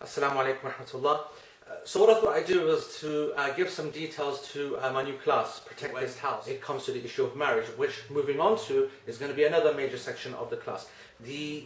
Assalamu alaikum wa rahmatullah. So what I thought I'd do was to give some details to my new class, Protect This House. It comes to the issue of marriage, which moving on to is going to be another major section of the class. The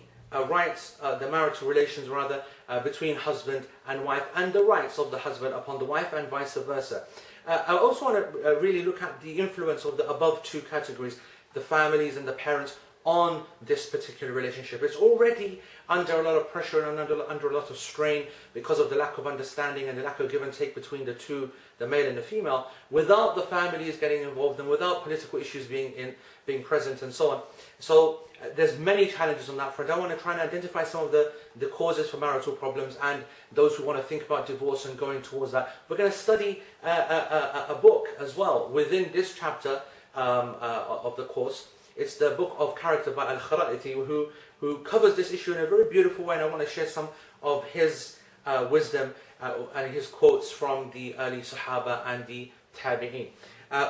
rights, the marital relations rather, between husband and wife, and the rights of the husband upon the wife and vice versa. I also want to really look at the influence of the above two categories, the families and the parents, on this particular relationship. It's already under a lot of pressure and under a lot of strain because of the lack of understanding and the lack of give and take between the two, the male and the female, without the families getting involved and without political issues being present and so on. So there's many challenges on that front. I want to try and identify some of the causes for marital problems and those who want to think about divorce and going towards that. We're going to study a book as well within this chapter of the course. It's the book of character by al-Bukhari, who covers this issue in a very beautiful way, and I want to share some of his wisdom and his quotes from the early Sahaba and the Tabi'een.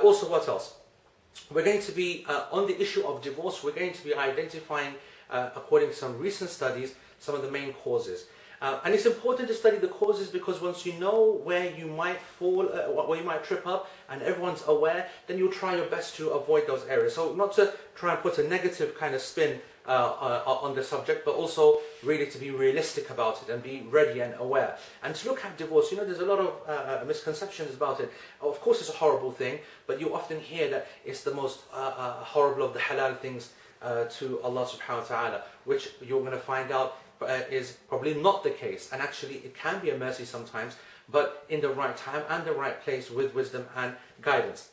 Also, what else? We're going to be, on the issue of divorce, we're going to be identifying, according to some recent studies, some of the main causes. And it's important to study the causes because once you know where you might fall, where you might trip up, and everyone's aware, then you'll try your best to avoid those areas. So not to try and put a negative kind of spin on the subject, but also really to be realistic about it and be ready and aware. And to look at divorce, you know, there's a lot of misconceptions about it. Of course, it's a horrible thing, but you often hear that it's the most horrible of the halal things to Allah subhanahu wa ta'ala, which you're going to find out is probably not the case, and actually it can be a mercy sometimes, but in the right time and the right place with wisdom and guidance.